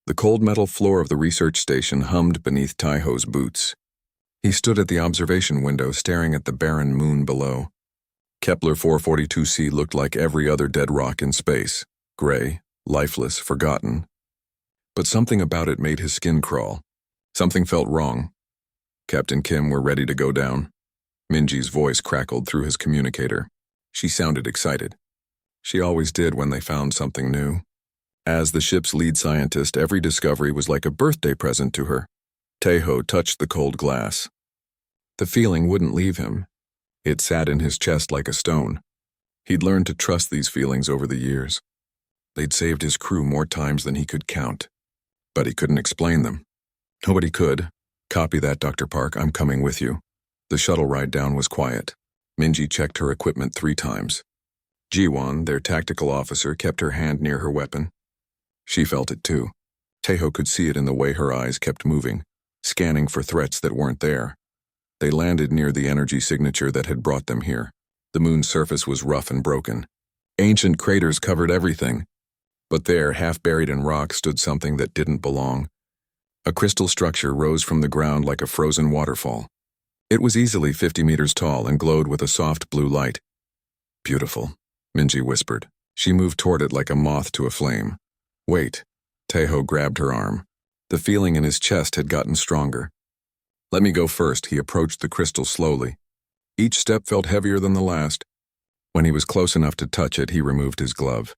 The cold metal floor of the research station hummed beneath Taiho's boots. He stood at the observation window staring at the barren moon below. Kepler 442c looked like every other dead rock in space, gray, lifeless, forgotten. But something about it made his skin crawl. Something felt wrong. Captain Kim, we're ready to go down. Minji's voice crackled through his communicator. She sounded excited. She always did when they found something new. As the ship's lead scientist, every discovery was like a birthday present to her. Taiho touched the cold glass. The feeling wouldn't leave him. It sat in his chest like a stone. He'd learned to trust these feelings over the years. They'd saved his crew more times than he could count. But he couldn't explain them. Nobody could. Copy that, Dr. Park. I'm coming with you. The shuttle ride down was quiet. Minji checked her equipment 3 times. Jiwon, their tactical officer, kept her hand near her weapon. She felt it too. Taiho could see it in the way her eyes kept moving, scanning for threats that weren't there. They landed near the energy signature that had brought them here. The moon's surface was rough and broken. Ancient craters covered everything. But there, half buried in rock, stood something that didn't belong. A crystal structure rose from the ground like a frozen waterfall. It was easily 50 meters tall and glowed with a soft blue light. Beautiful, Minji whispered. She moved toward it like a moth to a flame. Wait. Taiho grabbed her arm. The feeling in his chest had gotten stronger. Let me go first. He approached the crystal slowly. Each step felt heavier than the last. When he was close enough to touch it, he removed his glove.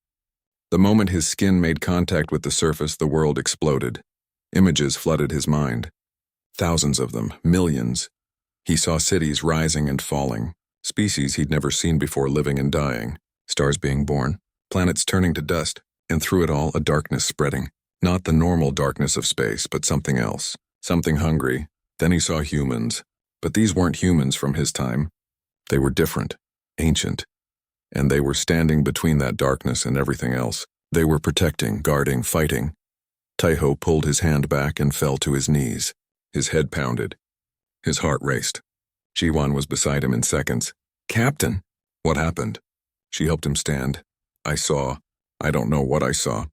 The moment his skin made contact with the surface, the world exploded. Images flooded his mind. Thousands of them, millions. He saw cities rising and falling, species he'd never seen before living and dying, stars being born, planets turning to dust, and through it all a darkness spreading. Not the normal darkness of space, but something else, something hungry. Then he saw humans, but these weren't humans from his time. They were different, ancient, and they were standing between that darkness and everything else. They were protecting, guarding, fighting. Taiho pulled his hand back and fell to his knees. His head pounded. His heart raced. Jiwon was beside him in seconds. Captain! What happened? She helped him stand. I don't know what I saw.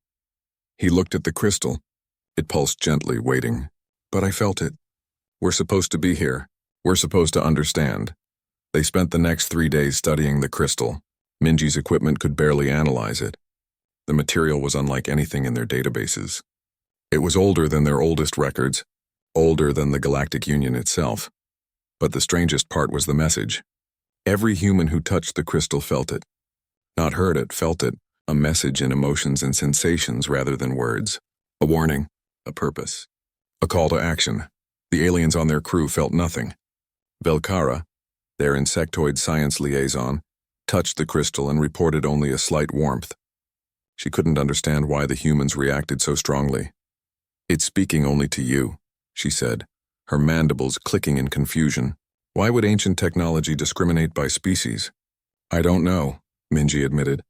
He looked at the crystal. It pulsed gently, waiting. But I felt it. We're supposed to be here. We're supposed to understand. They spent the next 3 days studying the crystal. Minji's equipment could barely analyze it. The material was unlike anything in their databases. It was older than their oldest records, older than the Galactic Union itself. But the strangest part was the message. Every human who touched the crystal felt it. Not heard it, felt it. A message in emotions and sensations rather than words. A warning, a purpose, a call to action. The aliens on their crew felt nothing. Velkara, their insectoid science liaison, touched the crystal and reported only a slight warmth. She couldn't understand why the humans reacted so strongly. It's speaking only to you, she said, her mandibles clicking in confusion. Why would ancient technology discriminate by species? I don't know, Minji admitted.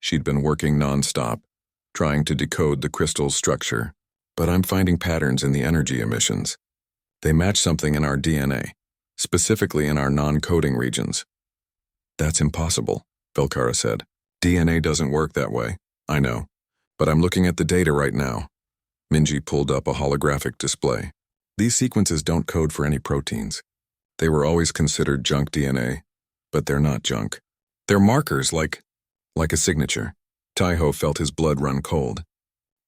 She'd been working non-stop, trying to decode the crystal's structure, but I'm finding patterns in the energy emissions. They match something in our DNA, specifically in our non-coding regions. That's impossible, Velkara said. DNA doesn't work that way. I know, but I'm looking at the data right now. Minji pulled up a holographic display. These sequences don't code for any proteins. They were always considered junk DNA, but they're not junk. They're markers like a signature. Taiho felt his blood run cold.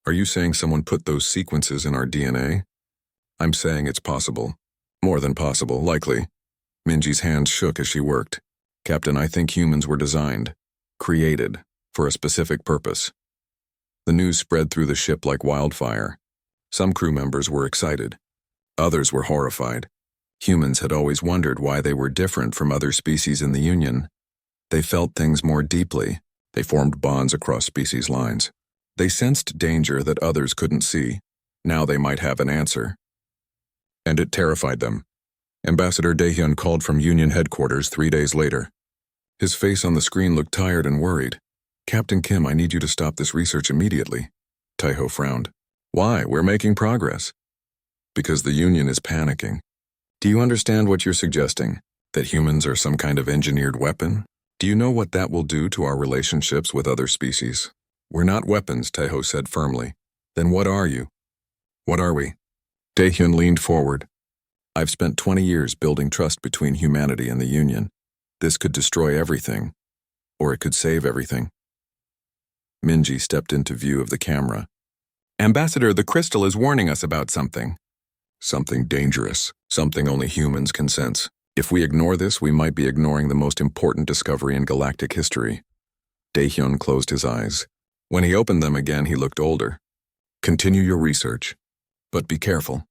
Are you saying someone put those sequences in our DNA? I'm saying it's possible. More than possible, likely. Minji's hands shook as she worked. Captain, I think humans were designed, created, for a specific purpose. The news spread through the ship like wildfire. Some crew members were excited. Others were horrified. Humans had always wondered why they were different from other species in the Union. They felt things more deeply. They formed bonds across species lines. They sensed danger that others couldn't see. Now they might have an answer. And it terrified them. Ambassador Daehyun called from Union headquarters 3 days later. His face on the screen looked tired and worried. Captain Kim, I need you to stop this research immediately. Taiho frowned. Why? We're making progress. Because the Union is panicking. Do you understand what you're suggesting? That humans are some kind of engineered weapon? Do you know what that will do to our relationships with other species? We're not weapons, Taiho said firmly. Then what are you? What are we? Daehyun leaned forward. I've spent 20 years building trust between humanity and the Union. This could destroy everything, or it could save everything. Minji stepped into view of the camera. Ambassador, the crystal is warning us about something. Something dangerous, something only humans can sense. If we ignore this, we might be ignoring the most important discovery in galactic history. Daehyun closed his eyes. When he opened them again, he looked older. Continue your research, but be careful,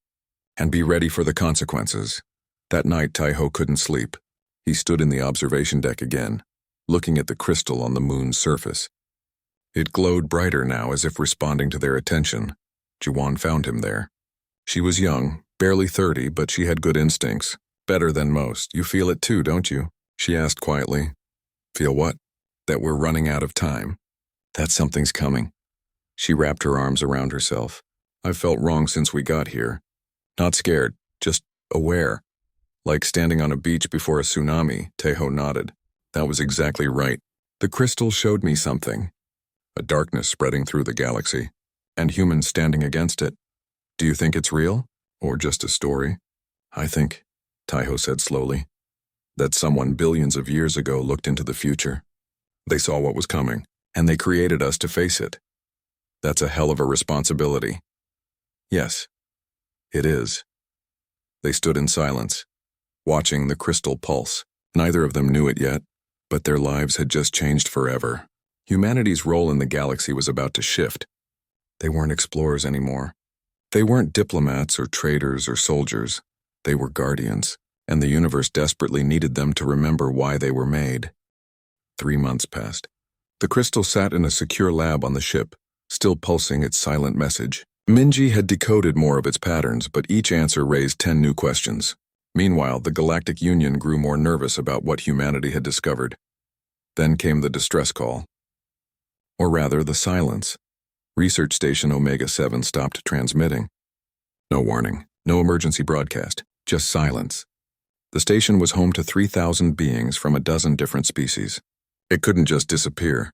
and be ready for the consequences. That night, Taiho couldn't sleep. He stood in the observation deck again, looking at the crystal on the moon's surface. It glowed brighter now, as if responding to their attention. Jiwon found him there. She was young, barely 30, but she had good instincts. Better than most. You feel it too, don't you? She asked quietly. Feel what? That we're running out of time. That something's coming. She wrapped her arms around herself. I've felt wrong since we got here. Not scared, just aware. Like standing on a beach before a tsunami, Taeho nodded. That was exactly right. The crystal showed me something. A darkness spreading through the galaxy, and humans standing against it. Do you think it's real, or just a story? I think, Taiho said slowly, that someone billions of years ago looked into the future. They saw what was coming, and they created us to face it. That's a hell of a responsibility. Yes, it is. They stood in silence, watching the crystal pulse. Neither of them knew it yet, but their lives had just changed forever. Humanity's role in the galaxy was about to shift. They weren't explorers anymore. They weren't diplomats or traders or soldiers. They were guardians, and the universe desperately needed them to remember why they were made. 3 months passed. The crystal sat in a secure lab on the ship, still pulsing its silent message. Minji had decoded more of its patterns, but each answer raised 10 new questions. Meanwhile, the Galactic Union grew more nervous about what humanity had discovered. Then came the distress call. Or rather, the silence. Research Station Omega-7 stopped transmitting. No warning, no emergency broadcast, just silence. The station was home to 3,000 beings from a dozen different species. It couldn't just disappear.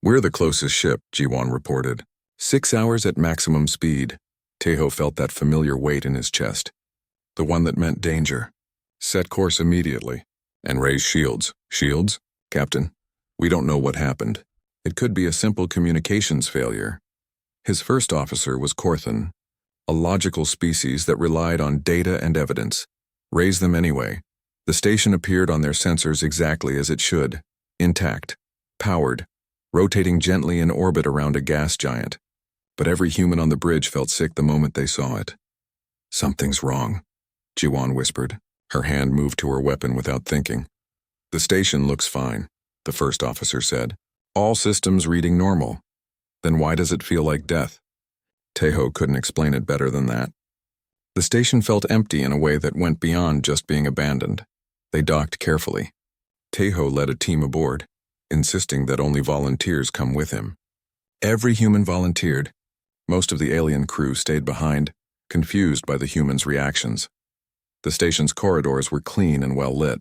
We're the closest ship, Jiwon reported. 6 hours at maximum speed. Taeho felt that familiar weight in his chest. The one that meant danger. Set course immediately. And raise shields. Shields? Captain, we don't know what happened. It could be a simple communications failure. His first officer was Korthan, a logical species that relied on data and evidence. Raise them anyway. The station appeared on their sensors exactly as it should, intact, powered, rotating gently in orbit around a gas giant. But every human on the bridge felt sick the moment they saw it. Something's wrong, Jiwon whispered. Her hand moved to her weapon without thinking. The station looks fine, the first officer said. All systems reading normal. Then why does it feel like death? Taeho couldn't explain it better than that. The station felt empty in a way that went beyond just being abandoned. They docked carefully. Taeho led a team aboard, insisting that only volunteers come with him. Every human volunteered. Most of the alien crew stayed behind, confused by the humans' reactions. The station's corridors were clean and well lit.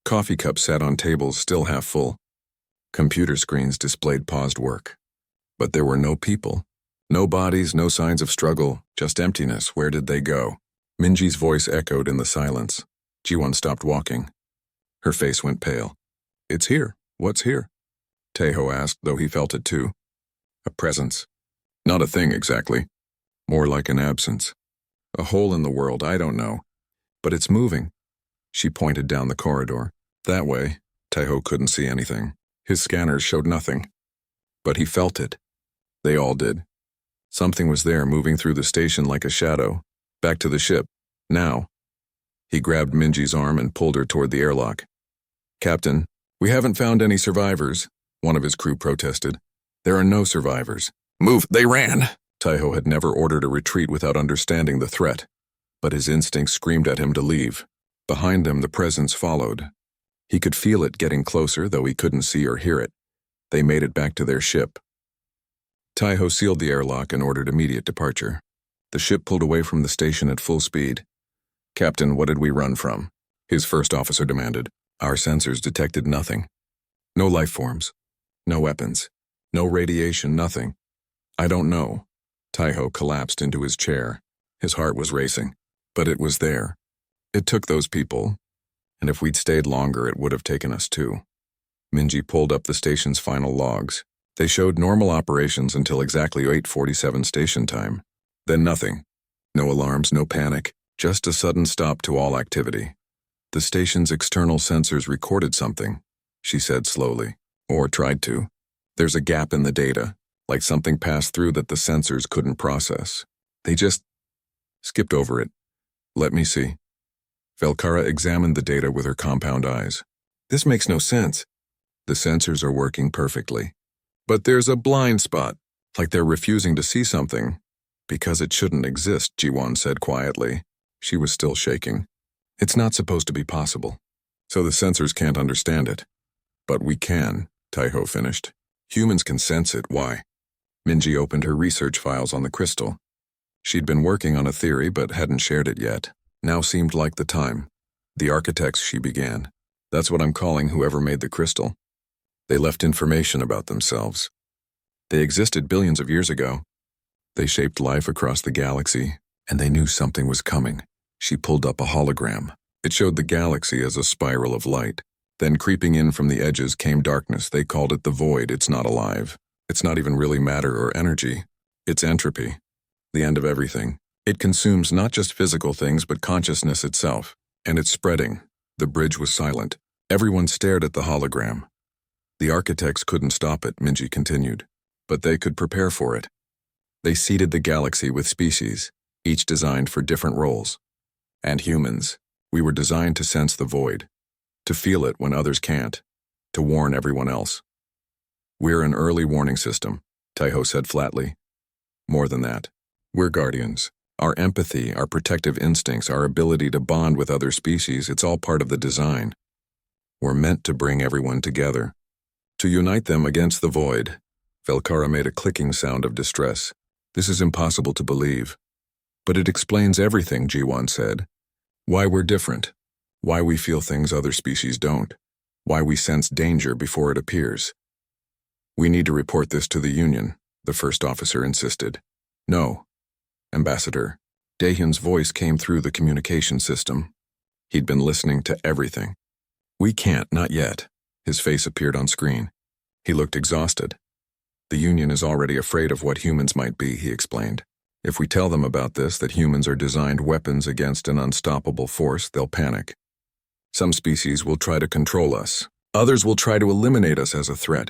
Coffee cups sat on tables still half full. Computer screens displayed paused work. But there were no people. No bodies, no signs of struggle, just emptiness. Where did they go? Minji's voice echoed in the silence. Jiwon stopped walking. Her face went pale. It's here. What's here? Taeho asked, though he felt it too. A presence. Not a thing exactly. More like an absence. A hole in the world, I don't know. But it's moving. She pointed down the corridor. That way, Taeho couldn't see anything. His scanners showed nothing. But he felt it. They all did. Something was there, moving through the station like a shadow. Back to the ship. Now. He grabbed Minji's arm and pulled her toward the airlock. Captain, we haven't found any survivors, one of his crew protested. There are no survivors. Move, they ran! Taeho had never ordered a retreat without understanding the threat. But his instincts screamed at him to leave. Behind them, the presence followed. He could feel it getting closer, though he couldn't see or hear it. They made it back to their ship. Taeho sealed the airlock and ordered immediate departure. The ship pulled away from the station at full speed. Captain, what did we run from? His first officer demanded. Our sensors detected nothing. No life forms. No weapons. No radiation, nothing. I don't know. Taiho collapsed into his chair. His heart was racing. But it was there. It took those people, and if we'd stayed longer, it would have taken us too. Minji pulled up the station's final logs. They showed normal operations until exactly 8:47 station time. Then nothing. No alarms, no panic, just a sudden stop to all activity. The station's external sensors recorded something, she said slowly, or tried to. There's a gap in the data, like something passed through that the sensors couldn't process. They just skipped over it. Let me see. Velkara examined the data with her compound eyes. This makes no sense. The sensors are working perfectly. But there's a blind spot, like they're refusing to see something. Because it shouldn't exist, Jiwon said quietly. She was still shaking. It's not supposed to be possible. So the sensors can't understand it. But we can, Taiho finished. Humans can sense it, why? Minji opened her research files on the crystal. She'd been working on a theory but hadn't shared it yet. Now seemed like the time. The architects, she began. That's what I'm calling whoever made the crystal. They left information about themselves. They existed billions of years ago. They shaped life across the galaxy, and they knew something was coming. She pulled up a hologram. It showed the galaxy as a spiral of light. Then creeping in from the edges came darkness. They called it the void. It's not alive. It's not even really matter or energy. It's entropy. The end of everything. It consumes not just physical things but consciousness itself. And it's spreading. The bridge was silent. Everyone stared at the hologram. The architects couldn't stop it, Minji continued. But they could prepare for it. They seeded the galaxy with species, each designed for different roles. And humans, we were designed to sense the void, to feel it when others can't, to warn everyone else. We're an early warning system, Taiho said flatly. More than that, we're guardians. Our empathy, our protective instincts, our ability to bond with other species, it's all part of the design. We're meant to bring everyone together, to unite them against the void. Velkara made a clicking sound of distress. This is impossible to believe. But it explains everything, Jiwon said. Why we're different. Why we feel things other species don't. Why we sense danger before it appears. We need to report this to the Union, the first officer insisted. No. Ambassador. Daehyun's voice came through the communication system. He'd been listening to everything. We can't, not yet. His face appeared on screen. He looked exhausted. The Union is already afraid of what humans might be, he explained. If we tell them about this, that humans are designed weapons against an unstoppable force, they'll panic. Some species will try to control us. Others will try to eliminate us as a threat.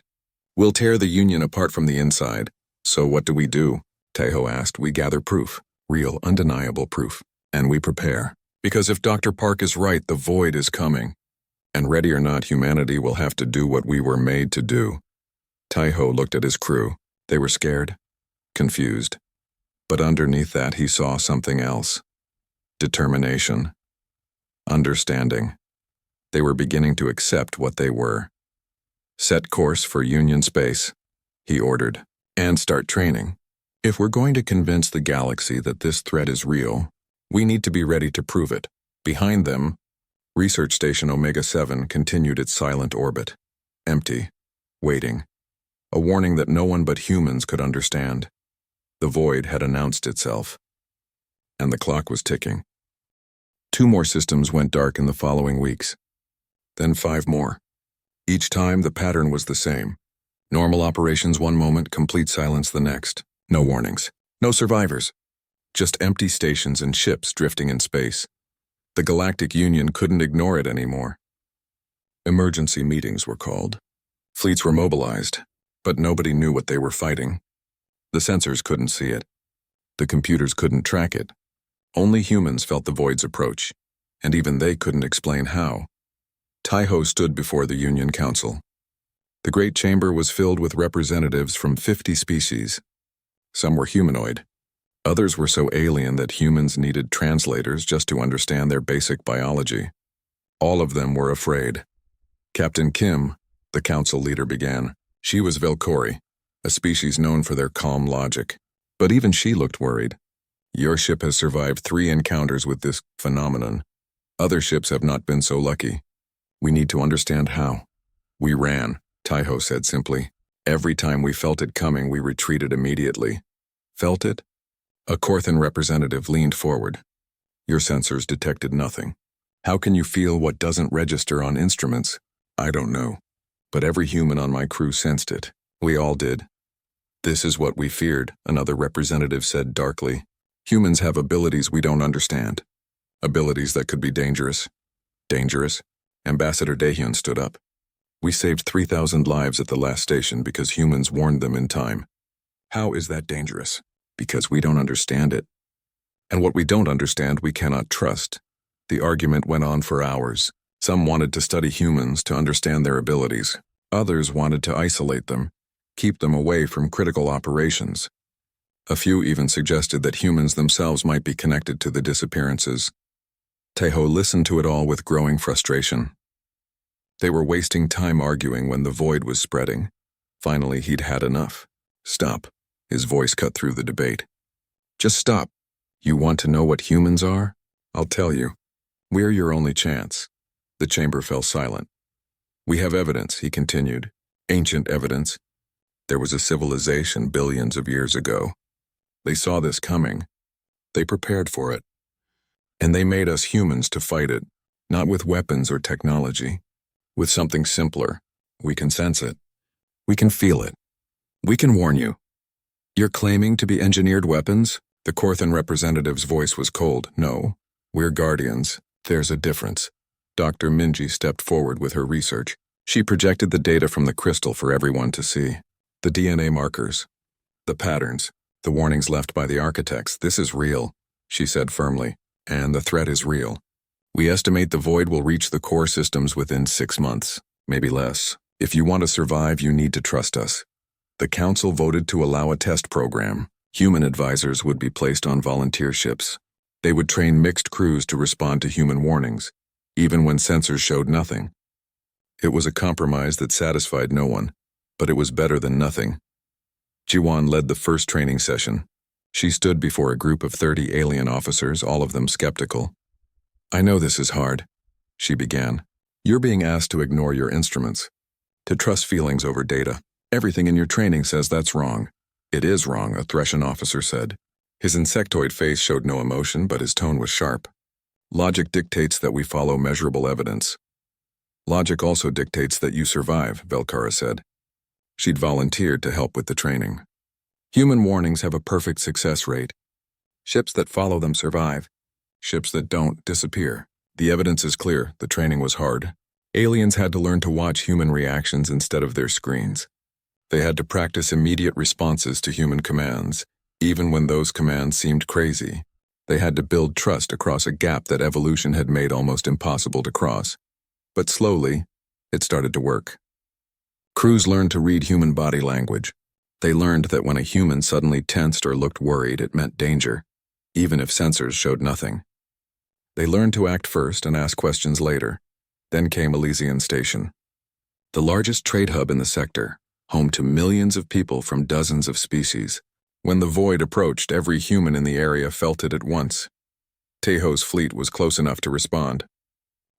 We'll tear the Union apart from the inside. So what do? Taiho asked. We gather proof. Real, undeniable proof. And we prepare. Because if Dr. Park is right, the void is coming. And ready or not, humanity will have to do what we were made to do. Taiho looked at his crew. They were scared, confused. But underneath that, he saw something else. Determination. Understanding. They were beginning to accept what they were. Set course for Union space, he ordered, and start training. If we're going to convince the galaxy that this threat is real, we need to be ready to prove it. Behind them, Research Station Omega-7 continued its silent orbit. Empty. Waiting. A warning that no one but humans could understand. The void had announced itself. And the clock was ticking. 2 more systems went dark in the following weeks. Then 5 more. Each time the pattern was the same. Normal operations one moment, complete silence the next. No warnings. No survivors. Just empty stations and ships drifting in space. The Galactic Union couldn't ignore it anymore. Emergency meetings were called. Fleets were mobilized, but nobody knew what they were fighting. The sensors couldn't see it. The computers couldn't track it. Only humans felt the void's approach, and even they couldn't explain how. Taiho stood before the Union Council. The great chamber was filled with representatives from 50 species. Some were humanoid. Others were so alien that humans needed translators just to understand their basic biology. All of them were afraid. Captain Kim, the council leader, began. She was Velkori, a species known for their calm logic. But even she looked worried. Your ship has survived 3 encounters with this phenomenon. Other ships have not been so lucky. We need to understand how. We ran, Taiho said simply. Every time we felt it coming, we retreated immediately. Felt it? A Corthan representative leaned forward. Your sensors detected nothing. How can you feel what doesn't register on instruments? I don't know. But every human on my crew sensed it. We all did. This is what we feared, another representative said darkly. Humans have abilities we don't understand. Abilities that could be dangerous. Dangerous? Ambassador Dahyun stood up. We saved 3,000 lives at the last station because humans warned them in time. How is that dangerous? Because we don't understand it. And what we don't understand we cannot trust. The argument went on for hours. Some wanted to study humans to understand their abilities. Others wanted to isolate them, keep them away from critical operations. A few even suggested that humans themselves might be connected to the disappearances. Taeho listened to it all with growing frustration. They were wasting time arguing when the void was spreading. Finally, he'd had enough. Stop. His voice cut through the debate. Just stop. You want to know what humans are? I'll tell you. We're your only chance. The chamber fell silent. We have evidence, he continued. Ancient evidence. There was a civilization billions of years ago. They saw this coming. They prepared for it. And they made us humans to fight it, not with weapons or technology. With something simpler. We can sense it. We can feel it. We can warn you. You're claiming to be engineered weapons? The Corthan representative's voice was cold. No, we're guardians. There's a difference. Dr. Minji stepped forward with her research. She projected the data from the crystal for everyone to see. The DNA markers. The patterns. The warnings left by the architects. This is real, she said firmly. And the threat is real. We estimate the void will reach the core systems within 6 months, maybe less. If you want to survive, you need to trust us. The council voted to allow a test program. Human advisors would be placed on volunteer ships. They would train mixed crews to respond to human warnings, even when sensors showed nothing. It was a compromise that satisfied no one, but it was better than nothing. Jiwon led the first training session. She stood before a group of 30 alien officers, all of them skeptical. I know this is hard, she began. You're being asked to ignore your instruments, to trust feelings over data. Everything in your training says that's wrong. It is wrong, a Threshan officer said. His insectoid face showed no emotion, but his tone was sharp. Logic dictates that we follow measurable evidence. Logic also dictates that you survive, Velkara said. She'd volunteered to help with the training. Human warnings have a perfect success rate. Ships that follow them survive. Ships that don't disappear. The evidence is clear. The training was hard. Aliens had to learn to watch human reactions instead of their screens. They had to practice immediate responses to human commands, even when those commands seemed crazy. They had to build trust across a gap that evolution had made almost impossible to cross. But slowly, it started to work. Crews learned to read human body language. They learned that when a human suddenly tensed or looked worried, it meant danger, even if sensors showed nothing. They learned to act first and ask questions later. Then came Elysian Station, the largest trade hub in the sector, home to millions of people from dozens of species. When the void approached, every human in the area felt it at once. Taeho's fleet was close enough to respond.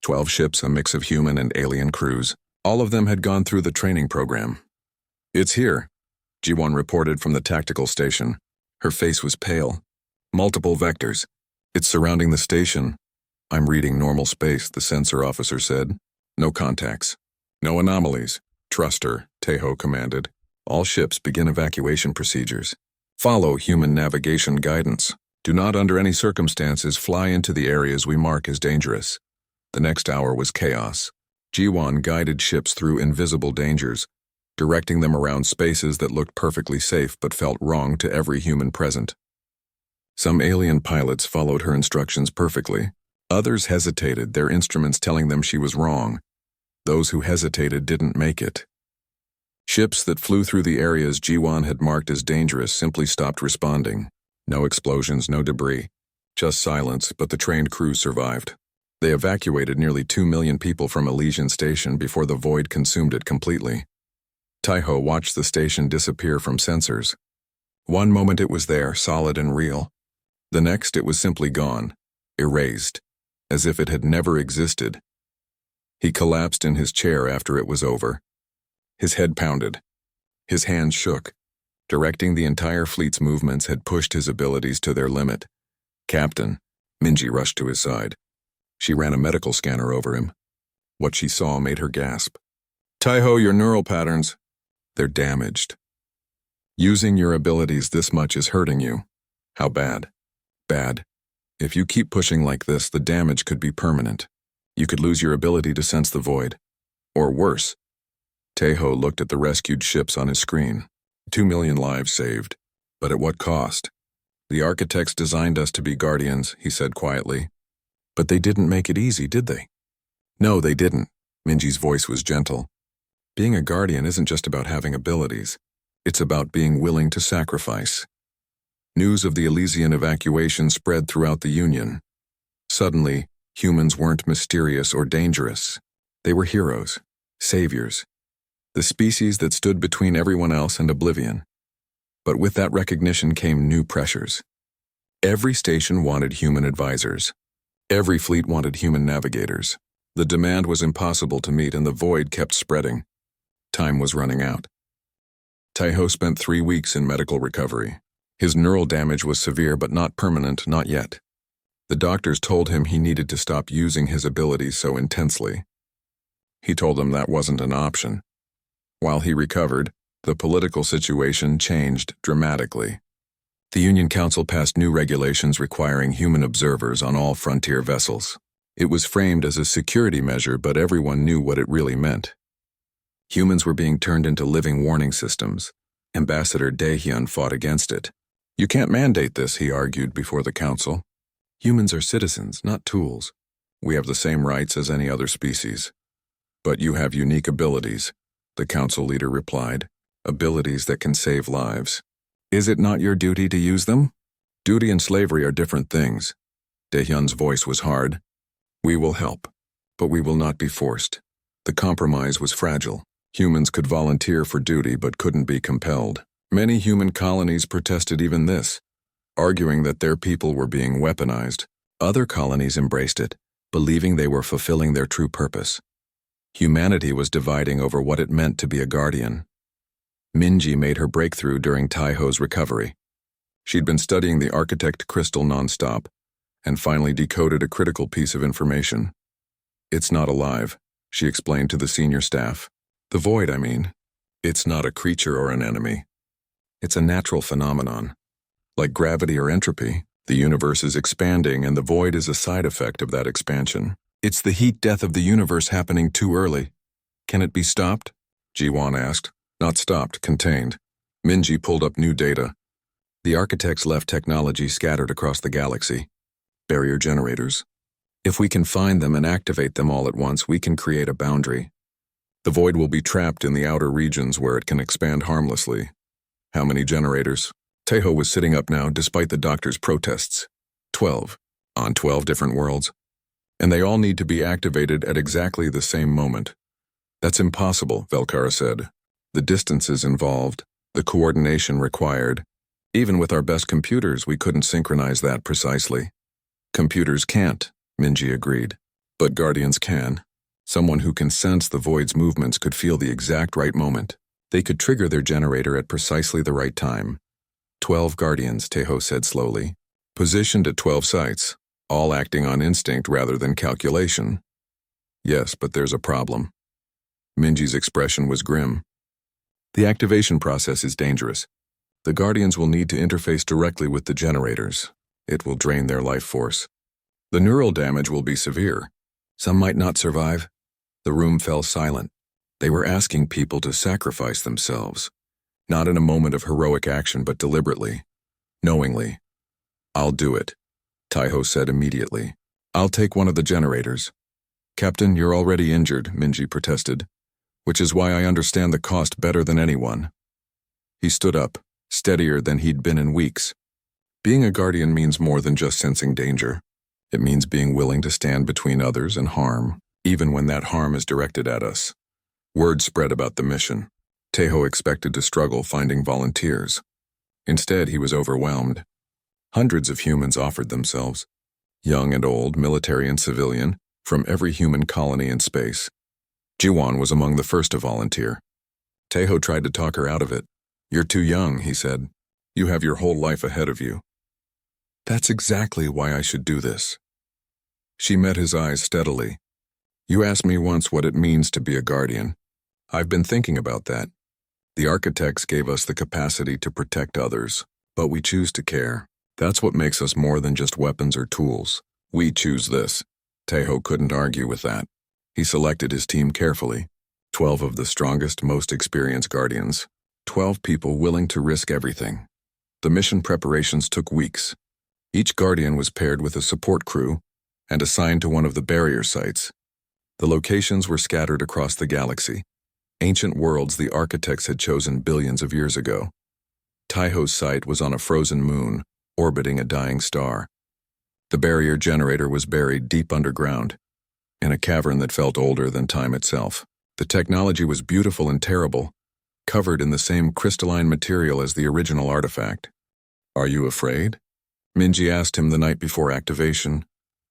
12 ships, a mix of human and alien crews. All of them had gone through the training program. It's here, Jiwon reported from the tactical station. Her face was pale. Multiple vectors. It's surrounding the station. I'm reading normal space, the sensor officer said. No contacts. No anomalies. Trust her, Taeho commanded. All ships begin evacuation procedures. Follow human navigation guidance. Do not under any circumstances fly into the areas we mark as dangerous. The next hour was chaos. Jiwon guided ships through invisible dangers, directing them around spaces that looked perfectly safe but felt wrong to every human present. Some alien pilots followed her instructions perfectly. Others hesitated, their instruments telling them she was wrong. Those who hesitated didn't make it. Ships that flew through the areas Jiwon had marked as dangerous simply stopped responding. No explosions, no debris. Just silence, but the trained crews survived. They evacuated nearly 2 million people from Elysian Station before the void consumed it completely. Taeho watched the station disappear from sensors. One moment it was there, solid and real. The next it was simply gone, erased, as if it had never existed. He collapsed in his chair after it was over. His head pounded. His hands shook. Directing the entire fleet's movements had pushed his abilities to their limit. "Captain," Minji rushed to his side. She ran a medical scanner over him. What she saw made her gasp. "Taiho, your neural patterns, they're damaged. Using your abilities this much is hurting you." "How bad?" "Bad. If you keep pushing like this, the damage could be permanent. You could lose your ability to sense the void. Or worse." Taiho looked at the rescued ships on his screen. 2 million lives saved. But at what cost? "The architects designed us to be guardians," he said quietly. "But they didn't make it easy, did they?" "No, they didn't." Minji's voice was gentle. "Being a guardian isn't just about having abilities. It's about being willing to sacrifice." News of the Elysian evacuation spread throughout the Union. Suddenly, humans weren't mysterious or dangerous. They were heroes, saviors, the species that stood between everyone else and oblivion. But with that recognition came new pressures. Every station wanted human advisors. Every fleet wanted human navigators. The demand was impossible to meet and the void kept spreading. Time was running out. Taiho spent 3 weeks in medical recovery. His neural damage was severe but not permanent, not yet. The doctors told him he needed to stop using his abilities so intensely. He told them that wasn't an option. While he recovered, the political situation changed dramatically. The Union Council passed new regulations requiring human observers on all frontier vessels. It was framed as a security measure, but everyone knew what it really meant. Humans were being turned into living warning systems. Ambassador Daehyun fought against it. "You can't mandate this," he argued before the council. "Humans are citizens, not tools. We have the same rights as any other species." "But you have unique abilities," the council leader replied. "Abilities that can save lives. Is it not your duty to use them?" "Duty and slavery are different things." Daehyun's voice was hard. "We will help, but we will not be forced." The compromise was fragile. Humans could volunteer for duty but couldn't be compelled. Many human colonies protested even this, arguing that their people were being weaponized. Other colonies embraced it, believing they were fulfilling their true purpose. Humanity was dividing over what it meant to be a guardian. Minji made her breakthrough during Taiho's recovery. She'd been studying the architect crystal nonstop, and finally decoded a critical piece of information. "It's not alive," she explained to the senior staff. "The void, I mean. It's not a creature or an enemy. It's a natural phenomenon. Like gravity or entropy, the universe is expanding and the void is a side effect of that expansion. It's the heat death of the universe happening too early. Can it be stopped?" Ji-won asked. "Not stopped, contained." Minji pulled up new data. The architects left technology scattered across the galaxy. Barrier generators. If we can find them and activate them all at once, we can create a boundary. The void will be trapped in the outer regions where it can expand harmlessly. "How many generators?" Taiho was sitting up now despite the doctor's protests. 12. On 12 different worlds. And they all need to be activated at exactly the same moment. "That's impossible," Velkara said. "The distances involved, the coordination required. Even with our best computers, we couldn't synchronize that precisely." "Computers can't," Minji agreed. "But guardians can. Someone who can sense the void's movements could feel the exact right moment. They could trigger their generator at precisely the right time." 12 guardians, Taiho said slowly. "Positioned at 12 sites, all acting on instinct rather than calculation." "Yes, but there's a problem." Minji's expression was grim. "The activation process is dangerous. The guardians will need to interface directly with the generators. It will drain their life force. The neural damage will be severe. Some might not survive." The room fell silent. They were asking people to sacrifice themselves, not in a moment of heroic action but deliberately, knowingly. "I'll do it," Taiho said immediately. "I'll take one of the generators." "Captain, you're already injured," Minji protested, "which is why I understand the cost better than anyone." He stood up, steadier than he'd been in weeks. "Being a guardian means more than just sensing danger. It means being willing to stand between others and harm, even when that harm is directed at us." Word spread about the mission. Taiho expected to struggle finding volunteers. Instead, he was overwhelmed. Hundreds of humans offered themselves. Young and old, military and civilian, from every human colony in space. Ji-won was among the first to volunteer. Taiho tried to talk her out of it. "You're too young," he said. "You have your whole life ahead of you." "That's exactly why I should do this." She met his eyes steadily. "You asked me once what it means to be a guardian. I've been thinking about that. The architects gave us the capacity to protect others, but we choose to care. That's what makes us more than just weapons or tools. We choose this." Tejo couldn't argue with that. He selected his team carefully. 12 of the strongest, most experienced guardians. 12 people willing to risk everything. The mission preparations took weeks. Each guardian was paired with a support crew and assigned to one of the barrier sites. The locations were scattered across the galaxy. Ancient worlds the architects had chosen billions of years ago. Tejo's site was on a frozen moon, orbiting a dying star. The barrier generator was buried deep underground, in a cavern that felt older than time itself. The technology was beautiful and terrible, covered in the same crystalline material as the original artifact. "Are you afraid?" Minji asked him the night before activation.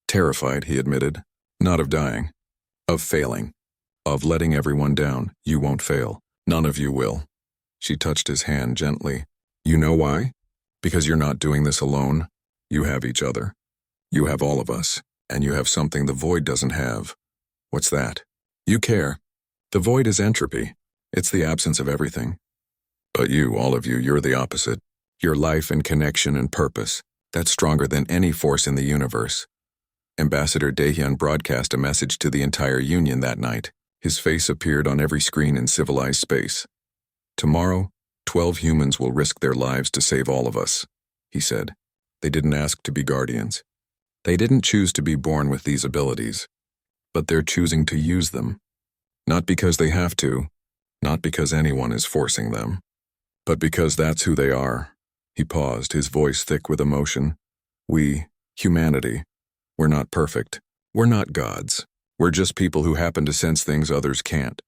"Terrified," he admitted. "Not of dying. Of failing. Of letting everyone down. You won't fail. None of you will." She touched his hand gently. "You know why? Because you're not doing this alone. You have each other. You have all of us. And you have something the void doesn't have." "What's that?" "You care. The void is entropy. It's the absence of everything. But you, all of you, you're the opposite. Your life and connection and purpose. That's stronger than any force in the universe." Ambassador Dahyun broadcast a message to the entire Union that night. His face appeared on every screen in civilized space. "Tomorrow, 12 humans will risk their lives to save all of us," he said. "They didn't ask to be guardians. They didn't choose to be born with these abilities. But they're choosing to use them. Not because they have to, not because anyone is forcing them, but because that's who they are." He paused, his voice thick with emotion. "We, humanity, we're not perfect. We're not gods. We're just people who happen to sense things others can't.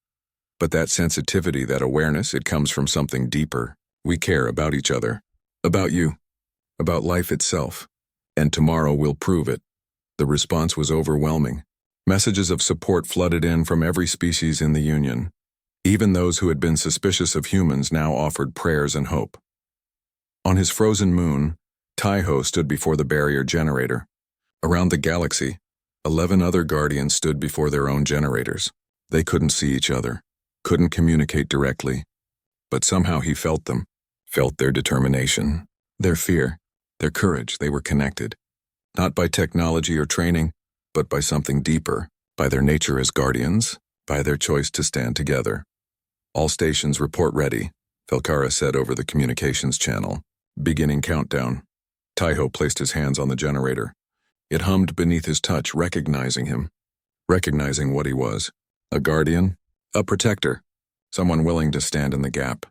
But that sensitivity, that awareness, it comes from something deeper. We care about each other. About you. About life itself. And tomorrow will prove it." The response was overwhelming. Messages of support flooded in from every species in the Union. Even those who had been suspicious of humans now offered prayers and hope. On his frozen moon, Tejo stood before the barrier generator. Around the galaxy, 11 other guardians stood before their own generators. They couldn't see each other, couldn't communicate directly, but somehow he felt them, felt their determination, their fear, their courage. They were connected, not by technology or training, but by something deeper, by their nature as guardians, by their choice to stand together. "All stations report ready," Felkara said over the communications channel. "Beginning countdown." Tejo placed his hands on the generator. It hummed beneath his touch, recognizing him, recognizing what he was. A guardian, a protector, someone willing to stand in the gap.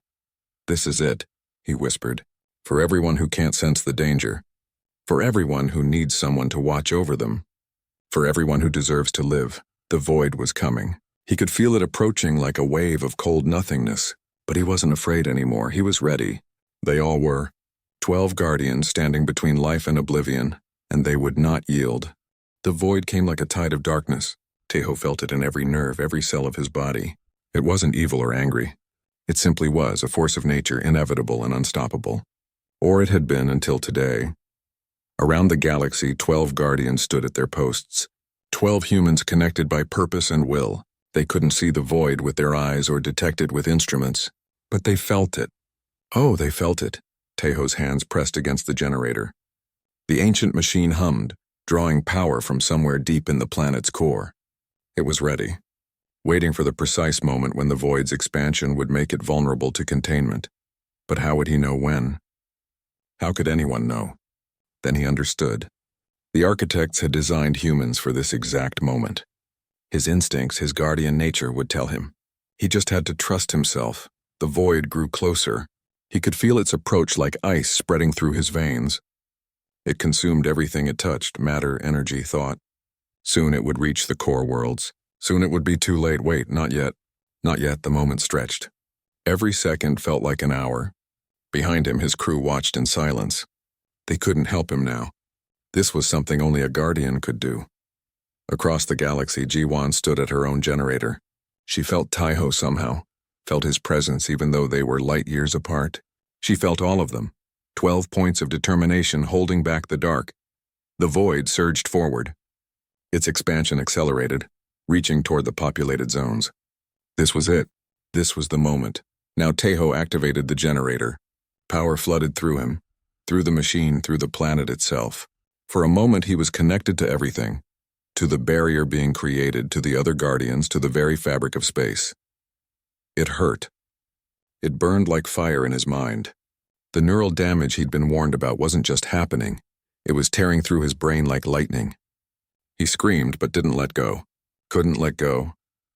"This is it," he whispered, "for everyone who can't sense the danger, for everyone who needs someone to watch over them, for everyone who deserves to live." The void was coming. He could feel it approaching like a wave of cold nothingness, but he wasn't afraid anymore. He was ready. They all were. 12 guardians standing between life and oblivion, and they would not yield. The void came like a tide of darkness. Tejo felt it in every nerve, every cell of his body. It wasn't evil or angry. It simply was a force of nature, inevitable and unstoppable. Or it had been until today. Around the galaxy, 12 guardians stood at their posts. 12 humans connected by purpose and will. They couldn't see the void with their eyes or detect it with instruments, but they felt it. Oh, they felt it. Tejo's hands pressed against the generator. The ancient machine hummed, drawing power from somewhere deep in the planet's core. It was ready, waiting for the precise moment when the void's expansion would make it vulnerable to containment. But how would he know when? How could anyone know? Then he understood. The architects had designed humans for this exact moment. His instincts, his guardian nature would tell him. He just had to trust himself. The void grew closer. He could feel its approach like ice spreading through his veins. It consumed everything it touched, matter, energy, thought. Soon it would reach the core worlds. Soon it would be too late. Wait, not yet. Not yet, the moment stretched. Every second felt like an hour. Behind him, his crew watched in silence. They couldn't help him now. This was something only a guardian could do. Across the galaxy, Jiwan stood at her own generator. She felt Tejo somehow, felt his presence even though they were light years apart. She felt all of them, 12 points of determination holding back the dark. The void surged forward. Its expansion accelerated, reaching toward the populated zones. This was it. This was the moment. Now Tejo activated the generator. Power flooded through him, through the machine, through the planet itself. For a moment he was connected to everything, to the barrier being created, to the other guardians, to the very fabric of space. It hurt. It burned like fire in his mind. The neural damage he'd been warned about wasn't just happening. It was tearing through his brain like lightning. He screamed but didn't let go. Couldn't let go.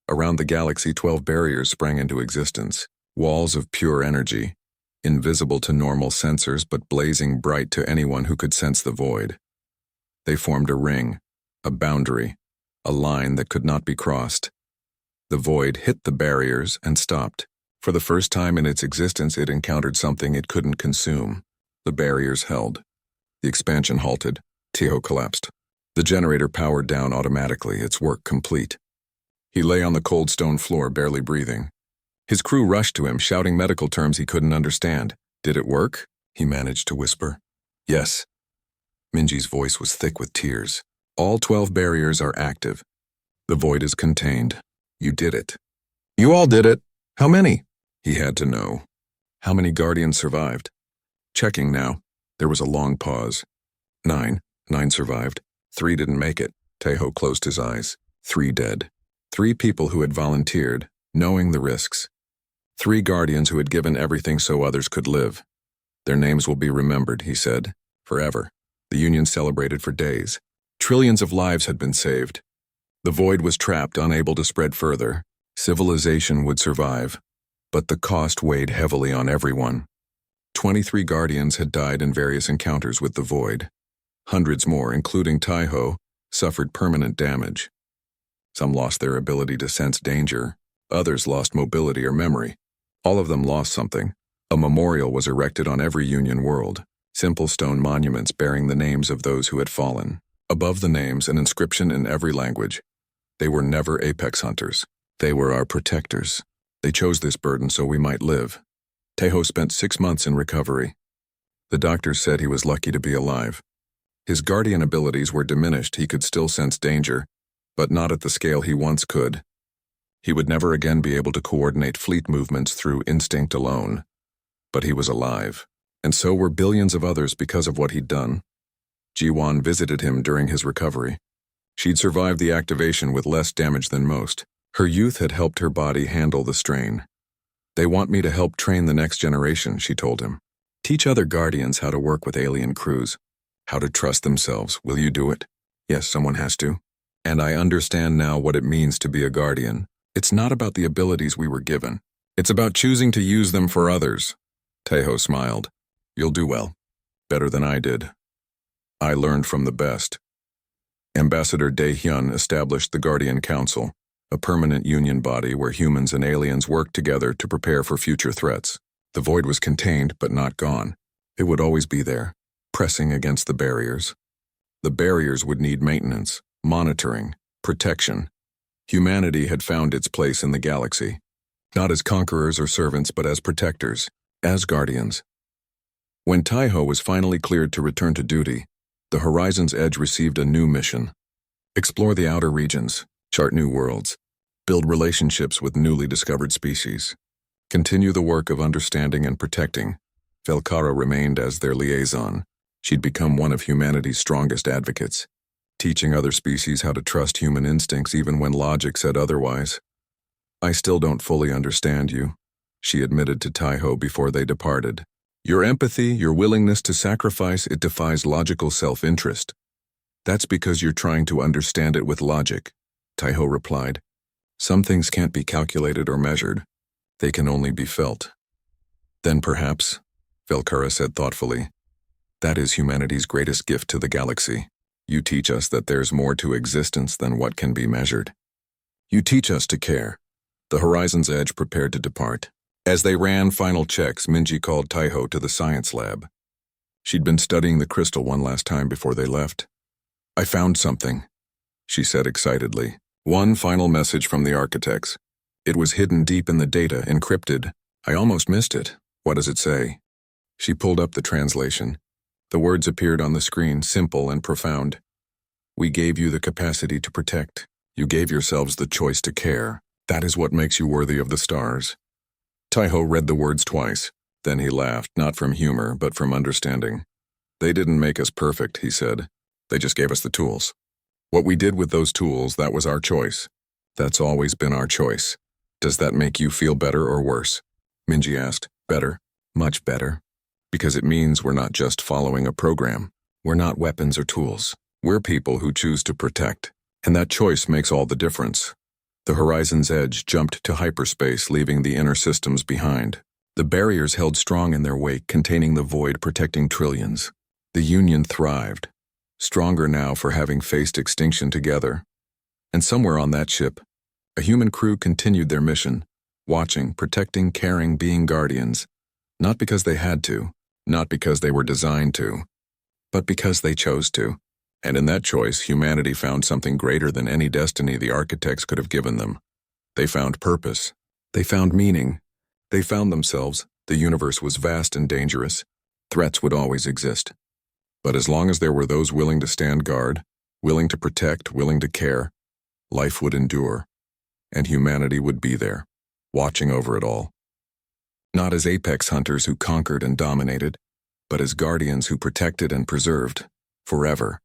Around the galaxy, 12 barriers sprang into existence. Walls of pure energy, invisible to normal sensors but blazing bright to anyone who could sense the void. They formed a ring, a boundary, a line that could not be crossed. The void hit the barriers and stopped. For the first time in its existence, it encountered something it couldn't consume. The barriers held. The expansion halted. Tejo collapsed. The generator powered down automatically, its work complete. He lay on the cold stone floor, barely breathing. His crew rushed to him, shouting medical terms he couldn't understand. "Did it work?" he managed to whisper. "Yes." Minji's voice was thick with tears. "All 12 barriers are active. The void is contained. You did it." "You all did it. How many?" He had to know. How many guardians survived? Checking now. There was a long pause. 9. 9 survived. 3 didn't make it. Tejo closed his eyes. 3 dead. 3 people who had volunteered, knowing the risks. 3 guardians who had given everything so others could live. Their names will be remembered, he said, forever. The Union celebrated for days. Trillions of lives had been saved. The void was trapped, unable to spread further. Civilization would survive, but the cost weighed heavily on everyone. 23 guardians had died in various encounters with the void. Hundreds more, including Tejo, suffered permanent damage. Some lost their ability to sense danger. Others lost mobility or memory. All of them lost something. A memorial was erected on every Union world. Simple stone monuments bearing the names of those who had fallen. Above the names, an inscription in every language. They were never apex hunters. They were our protectors. They chose this burden so we might live. Tejo spent 6 months in recovery. The doctors said he was lucky to be alive. His guardian abilities were diminished. He could still sense danger, but not at the scale he once could. He would never again be able to coordinate fleet movements through instinct alone. But he was alive, and so were billions of others because of what he'd done. Jiwan visited him during his recovery. She'd survived the activation with less damage than most. Her youth had helped her body handle the strain. "They want me to help train the next generation," she told him. "Teach other guardians how to work with alien crews, how to trust themselves. Will you do it?" "Yes, someone has to. And I understand now what it means to be a guardian. It's not about the abilities we were given. It's about choosing to use them for others." Tejo smiled. "You'll do well. Better than I did. I learned from the best." Ambassador Dae-hyun established the Guardian Council, a permanent union body where humans and aliens worked together to prepare for future threats. The void was contained but not gone. It would always be there, pressing against the barriers. The barriers would need maintenance, monitoring, protection. Humanity had found its place in the galaxy, not as conquerors or servants but as protectors, as guardians. When Tejo was finally cleared to return to duty, the Horizon's Edge received a new mission. Explore the outer regions, chart new worlds, build relationships with newly discovered species. Continue the work of understanding and protecting. Velkara remained as their liaison. She'd become one of humanity's strongest advocates, teaching other species how to trust human instincts even when logic said otherwise. "I still don't fully understand you," she admitted to Tejo before they departed. "Your empathy, your willingness to sacrifice, it defies logical self-interest." "That's because you're trying to understand it with logic," Tejo replied. "Some things can't be calculated or measured. They can only be felt." "Then perhaps," Velkara said thoughtfully, "that is humanity's greatest gift to the galaxy. You teach us that there's more to existence than what can be measured. You teach us to care." The Horizon's Edge prepared to depart. As they ran final checks, Minji called Tejo to the science lab. She'd been studying the crystal one last time before they left. "I found something," she said excitedly. "One final message from the architects. It was hidden deep in the data, encrypted. I almost missed it. What does it say?" She pulled up the translation. The words appeared on the screen, simple and profound. We gave you the capacity to protect. You gave yourselves the choice to care. That is what makes you worthy of the stars. Taiho read the words twice. Then he laughed, not from humor, but from understanding. They didn't make us perfect, he said. They just gave us the tools. What we did with those tools, that was our choice. That's always been our choice. Does that make you feel better or worse? Minji asked. Better. Much better. Because it means we're not just following a program. We're not weapons or tools. We're people who choose to protect. And that choice makes all the difference. The horizon's edge jumped to hyperspace, leaving the inner systems behind. The barriers held strong in their wake, containing the void protecting trillions. The Union thrived, stronger now for having faced extinction together. And somewhere on that ship, a human crew continued their mission, watching, protecting, caring, being guardians. Not because they had to, not because they were designed to, but because they chose to. And in that choice, humanity found something greater than any destiny the architects could have given them. They found purpose. They found meaning. They found themselves. The universe was vast and dangerous. Threats would always exist. But as long as there were those willing to stand guard, willing to protect, willing to care, life would endure, and humanity would be there, watching over it all. Not as apex hunters who conquered and dominated, but as guardians who protected and preserved, forever.